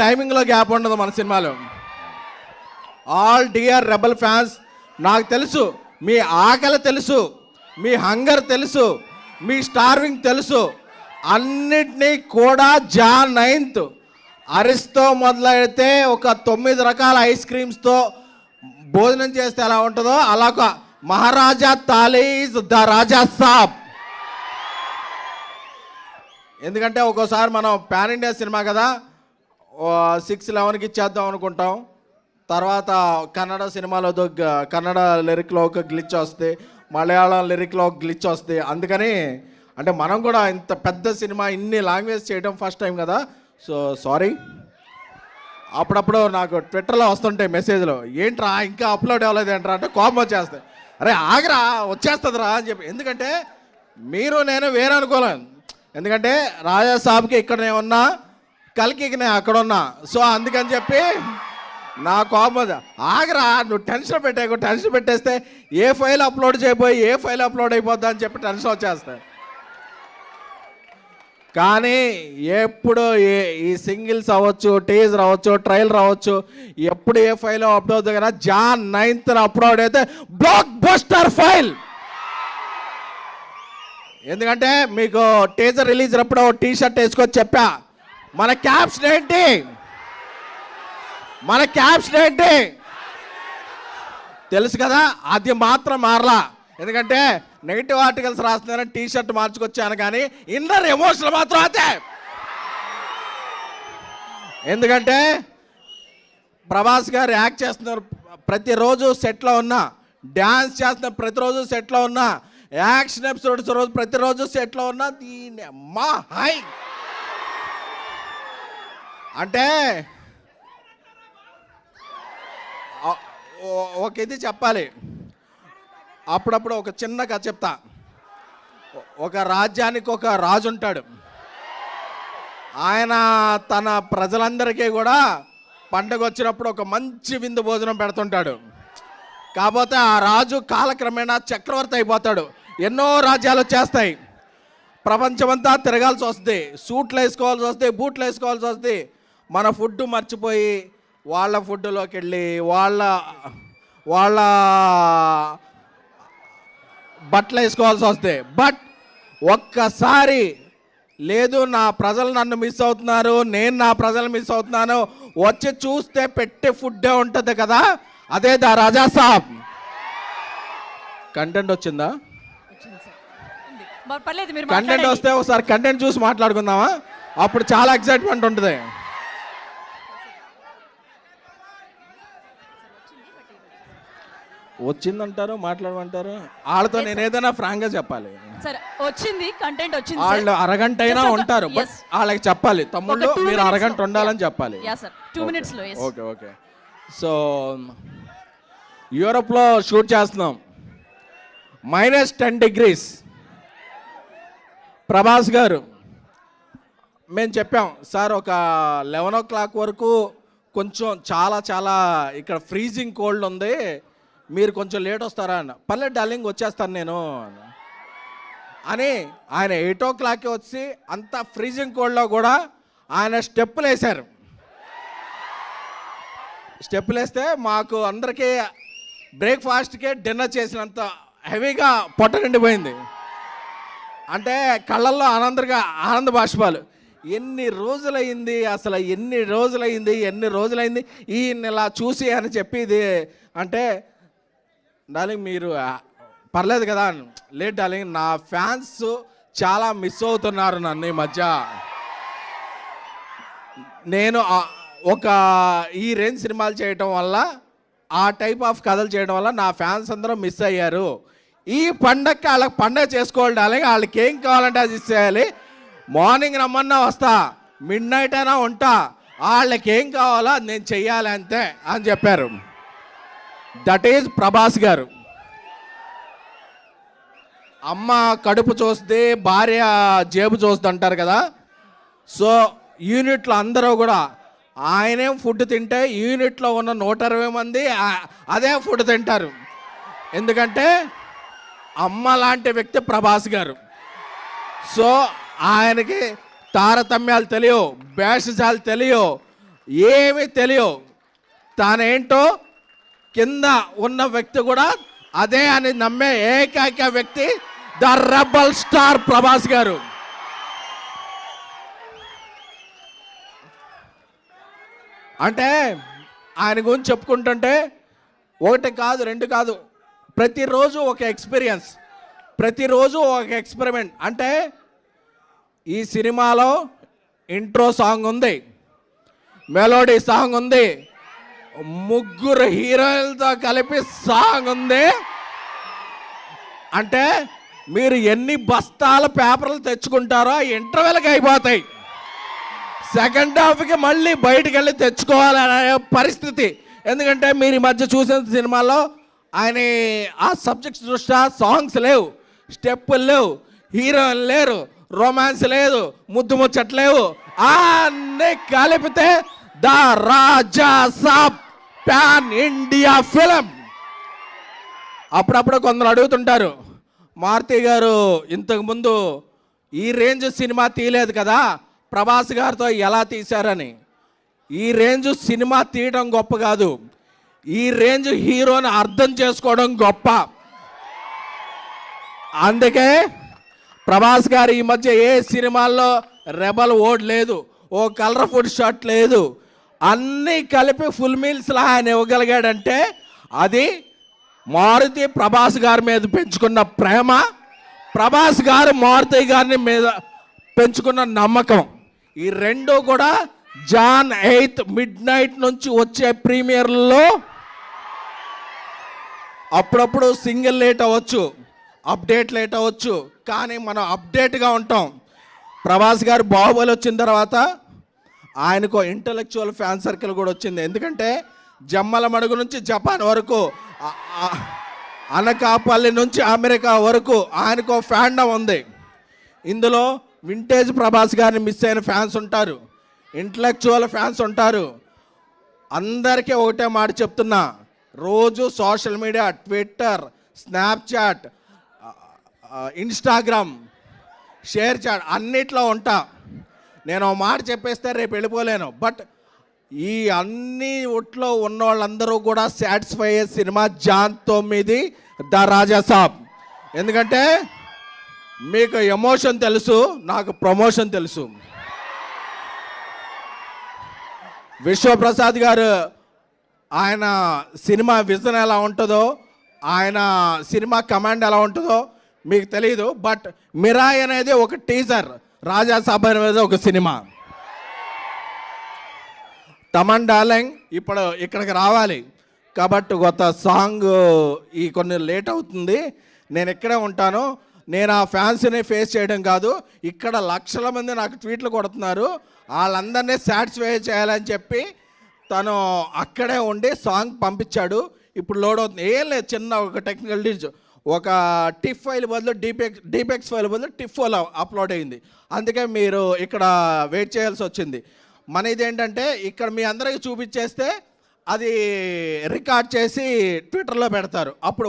టైమింగ్లో gap ఉండదు మన సినిమాలో. ఆల్ డియర్ రెబల్ ఫ్యాన్స్, నాకు తెలుసు మీ ఆకలి తెలుసు, మీ హంగర్ తెలుసు, మీ స్టార్వింగ్ తెలుసు. అన్నిటినీ కూడా జాన్ 9th అరిస్తో మొదలైతే ఒక 9 రకాల ఐస్ క్రీమ్స్తో భోజనం చేస్తే ఎలా ఉంటుందో అలా ఒక మహారాజా తాలీజ్ ద రాజా సాబ్. ఎందుకంటే ఒక్కోసారి మనం పాన్ ఇండియా సినిమా కదా, 6-11కి ఇచ్చేద్దాం అనుకుంటాం. తర్వాత కన్నడ సినిమాలో కన్నడ లిరిక్లో ఒక గ్లిచ్ వస్తే, మలయాళం లిరిక్లో ఒక గ్లిచ్ వస్తే. అందుకని అంటే మనం కూడా ఇంత పెద్ద సినిమా ఇన్ని లాంగ్వేజ్ చేయడం ఫస్ట్ టైం కదా, సో సారీ. అప్పుడప్పుడు నాకు ట్విట్టర్లో వస్తుంటాయి మెసేజ్లు, ఏంట్రా ఇంకా అప్లోడ్ అవ్వలేదు ఏంట్రా అంటే కోపం వచ్చేస్తాయి. అరే ఆగరా వచ్చేస్తుందిరా అని చెప్పి. ఎందుకంటే మీరు నేను వేరే అనుకోలేను. ఎందుకంటే రాజా సాబ్కి ఇక్కడ నేను ఉన్నా, కల్కి నేను అక్కడ ఉన్నా. సో అందుకని చెప్పి నా కోపం ఆగరా, నువ్వు టెన్షన్ పెట్టేస్తే ఏ ఫైల్ అప్లోడ్ చేయబోయి ఏ ఫైల్ అప్లోడ్ అయిపోద్దా అని చెప్పి టెన్షన్ వచ్చేస్తాయి. కానీ ఎప్పుడు ఈ సింగిల్స్ అవ్వచ్చు, టీజర్ అవ్వచ్చు, ట్రైలర్ అవ్వచ్చు, ఎప్పుడు ఏ ఫైల్ అప్లోడ్ అవుతుంది కదా, జాన్ 9th అప్లోడ్ అయితే బ్లాక్ బస్టర్ ఫైల్. ఎందుకంటే మీకు టీజర్ రిలీజ్ అప్పుడు టీ షర్ట్ వేసుకొని చెప్పా, మన క్యాప్షన్ ఏంటి తెలుసు కదా, అది మాత్రం మారలా. ఎందుకంటే నెగిటివ్ ఆర్టికల్స్ రాస్తున్నారని టీ షర్ట్ మార్చుకొచ్చాను, కానీ ఇన్నర్ ఎమోషనల్ మాత్రం అదే. ఎందుకంటే ప్రభాస్ గారు యాక్ట్ చేస్తున్నారు ప్రతిరోజు సెట్లో ఉన్నా, డ్యాన్స్ చేస్తున్నారు ప్రతిరోజు సెట్లో ఉన్నా, యాక్షన్ ఎపిసోడ్స్ రోజు ప్రతిరోజు సెట్లో ఉన్నా. దీని అమ్మా హై అంటే ఒక ఇది చెప్పాలి. అప్పుడప్పుడు ఒక చిన్న కథ చెప్తా. ఒక రాజ్యానికి ఒక రాజు ఉంటాడు. ఆయన తన ప్రజలందరికీ కూడా పండగ వచ్చినప్పుడు ఒక మంచి విందు భోజనం పెడుతుంటాడు. కాకపోతే ఆ రాజు కాలక్రమేణా చక్రవర్తి అయిపోతాడు. ఎన్నో రాజ్యాలు వచ్చేస్తాయి, ప్రపంచమంతా తిరగాల్సి వస్తుంది, సూట్లు వేసుకోవాల్సి వస్తుంది, బూట్లు వేసుకోవాల్సి వస్తుంది. మన ఫుడ్ మర్చిపోయి వాళ్ళ ఫుడ్లోకి వెళ్ళి వాళ్ళ బట్టలు వేసుకోవాల్సి వస్తుంది. బట్ ఒక్కసారి లేదు, నా ప్రజలు నన్ను మిస్ అవుతున్నారు, నేను నా ప్రజలు మిస్ అవుతున్నాను, వచ్చి చూస్తే పెట్టే ఫుడ్డే ఉంటుంది కదా, అదే దా రాజా సాబ్. కంటెంట్ వచ్చిందా? కంటెంట్ వస్తే ఒకసారి కంటెంట్ చూసి మాట్లాడుకుందామా? అప్పుడు చాలా ఎక్సైట్మెంట్ ఉంటుంది. వచ్చిందంటారు, మాట్లాడమంటారు. వాళ్ళతో నేను ఏదైనా ఫ్రాంక్ గా చెప్పాలి. వచ్చింది కంటెంట్ వచ్చింది, వాళ్ళు అరగంట అయినా ఉంటారు, బట్ వాళ్ళకి చెప్పాలి, తమ్ముళ్ళు మీరు అరగంట ఉండాలని చెప్పాలి. 2 minutes లో. Okay okay. సో యూరోప్లో షూట్ చేస్తున్నాం, -10 degrees. ప్రభాస్ గారు మేము చెప్పాం, సార్ ఒక 11 o'clock వరకు కొంచెం చాలా ఇక్కడ ఫ్రీజింగ్ కోల్డ్ ఉంది, మీరు కొంచెం లేట్ వస్తారా అన్న. పర్లేదు డార్లింగ్ వచ్చేస్తాను నేను అని. ఆయన 8 o'clock వచ్చి అంత ఫ్రీజింగ్ కోల్డ్లో కూడా ఆయన స్టెప్పులు వేశారు. స్టెప్పులు వేస్తే మాకు అందరికీ బ్రేక్ఫాస్ట్కే డిన్నర్ చేసినంత హెవీగా పొట్ట నిండిపోయింది. అంటే కళ్ళల్లో ఆనంద బాష్పాలు. ఎన్ని రోజులైంది అసలు, ఎన్ని రోజులైంది ఈయన ఇలా చూసి అని చెప్పి ఇది అంటే, డార్లింగ్ మీరు పర్లేదు కదా, లేదు డార్లింగ్ నా ఫ్యాన్స్ చాలా మిస్ అవుతున్నారు నన్ను ఈ మధ్య, నేను ఒక ఈ రేంజ్ సినిమాలు చేయటం వల్ల, ఆ టైప్ ఆఫ్ కథలు చేయడం వల్ల నా ఫ్యాన్స్ అందరూ మిస్ అయ్యారు. ఈ పండగకి వాళ్ళకి పండగ చేసుకోవాలి డార్లింగ్, వాళ్ళకి ఏం కావాలంటే అది ఇచ్చేయాలి, మార్నింగ్ రమ్మన్నా వస్తా, మిడ్ నైట్ అయినా ఉంటా, వాళ్ళకి ఏం కావాలో అది నేను చెయ్యాలి అంతే అని చెప్పారు. దట్ ఈజ్ ప్రభాస్ గారు. అమ్మ కడుపు చూస్తే భార్య జేబు చూస్తుంది అంటారు కదా. సో యూనిట్లో అందరూ కూడా ఆయనేం ఫుడ్ తింటే యూనిట్లో ఉన్న 120 మంది అదే ఫుడ్ తింటారు. ఎందుకంటే అమ్మ లాంటి వ్యక్తి ప్రభాస్ గారు. సో ఆయనకి తారతమ్యాలు తెలియవు, భేషజాలు తెలియవు, ఏమీ తెలియవు. తానేంటో కింద ఉన్న వ్యక్తి కూడా అదే అని నమ్మే ఏకైక వ్యక్తి ద రెబల్ స్టార్ ప్రభాస్ గారు. అంటే ఆయన గురించి చెప్పుకుంటుంటే ఒకటి కాదు, రెండు కాదు, ప్రతిరోజు ఒక ఎక్స్పీరియన్స్, ప్రతిరోజు ఒక ఎక్స్పెరిమెంట్. అంటే ఈ సినిమాలో ఇంట్రో సాంగ్ ఉంది, మెలోడీ సాంగ్ ఉంది, ముగ్గురు హీరోయిన్లతో కలిపి సాంగ్ ఉంది. అంటే మీరు ఎన్ని బస్తాల పేపర్లు తెచ్చుకుంటారో ఆ ఇంటర్వెల్కి అయిపోతాయి. సెకండ్ హాఫ్కి మళ్ళీ బయటికి వెళ్ళి తెచ్చుకోవాలనే పరిస్థితి. ఎందుకంటే మీరు ఈ మధ్య చూసిన సినిమాలో ఆయన ఆ సబ్జెక్ట్స్ దృష్ట్యా సాంగ్స్ లేవు, స్టెప్పులు లేవు, హీరోయిన్ లేరు, రొమాన్స్ లేదు, ముద్దు ముచ్చట్లేవు. అన్నీ కలిపితే the Raja Saab pan India film. అప్పుడప్పుడు కొందరు అడుగుతుంటారు, మారుతి గారు ఇంతకుముందు ఈ రేంజ్ సినిమా తీయలేదు కదా, ప్రభాస్ గారితో ఎలా తీశారని. ఈ రేంజ్ సినిమా తీయడం గొప్ప కాదు, ఈ రేంజ్ హీరోని అర్థం చేసుకోవడం గొప్ప. అందుకే ప్రభాస్ గారు ఈ మధ్య ఏ సినిమాల్లో రెబల్ ఓడ్ లేదు, ఓ కలర్ఫుల్ షర్ట్ లేదు, అన్నీ కలిపి ఫుల్ మీల్స్లా ఆయన ఇవ్వగలిగాడంటే అది మారుతి ప్రభాస్ గారి మీద పెంచుకున్న ప్రేమ, ప్రభాస్ గారు మారుతి గారిని మీద పెంచుకున్న నమ్మకం. ఈ రెండు కూడా జాన్ 8 midnight నుంచి వచ్చే ప్రీమియర్లో అప్పుడప్పుడు సింగిల్ లేట్ అవ్వచ్చు, అప్డేట్ లేట్ అవ్వచ్చు, కానీ మనం అప్డేట్గా ఉంటాం. ప్రభాస్ గారు బాహుబలి వచ్చిన తర్వాత ఆయనకు ఇంటలెక్చువల్ ఫ్యాన్ సర్కిల్ కూడా వచ్చింది. ఎందుకంటే జమ్మల మడుగు నుంచి జపాన్ వరకు, అనకాపల్లి నుంచి అమెరికా వరకు ఆయనకు ఫ్యాండమ్ ఉంది. ఇందులో వింటేజ్ ప్రభాస్ గారిని మిస్ అయిన ఫ్యాన్స్ ఉంటారు, ఇంటలెక్చువల్ ఫ్యాన్స్ ఉంటారు. అందరికీ ఒకటే మాట చెప్తున్నా, రోజు social media, Twitter, Snapchat, Instagram, ShareChat అన్నిట్లో ఉంటా. నేను ఒక మాట చెప్పేస్తే రేపు వెళ్ళిపోలేను. బట్ ఈ అన్ని ఒట్లో ఉన్న వాళ్ళందరూ కూడా సాటిస్ఫై అయ్యే సినిమా జాన్ 9 ద రాజా సాబ్. ఎందుకంటే మీకు ఎమోషన్ తెలుసు, నాకు ప్రమోషన్ తెలుసు. విశ్వప్రసాద్ గారు ఆయన సినిమా విజన్ ఎలా ఉంటుందో, ఆయన సినిమా కమాండ్ ఎలా ఉంటుందో మీకు తెలియదు. బట్ మిరాయ్ అనేది ఒక టీజర్, రాజా సాబ్ అనేది ఒక సినిమా. తమన్ డార్లింగ్ ఇప్పుడు ఇక్కడికి రావాలి కాబట్టి కొత్త సాంగ్ ఈ కొన్ని లేట్ అవుతుంది, నేను ఇక్కడే ఉంటాను. నేను ఆ ఫ్యాన్స్ని ఫేస్ చేయడం కాదు, ఇక్కడ లక్షల మంది నాకు ట్వీట్లు కొడుతున్నారు, వాళ్ళందరినీ సాటిస్ఫై చేయాలని చెప్పి తను అక్కడే ఉండి సాంగ్ పంపించాడు. ఇప్పుడు లోడ్ అవుతుంది. ఏం లేదు, చిన్న ఒక టెక్నికల్ డిజ్, ఒక టిఫ్ ఫైల్ బదులు డీపెక్స్ ఫైల్ బదులు టిఫ్ ఫైల్ అప్లోడ్ అయింది. అందుకే మీరు ఇక్కడ వెయిట్ చేయాల్సి వచ్చింది. మన ఇదేంటంటే ఇక్కడ మీ అందరికీ చూపించేస్తే అది రికార్డ్ చేసి ట్విట్టర్లో పెడతారు, అప్పుడు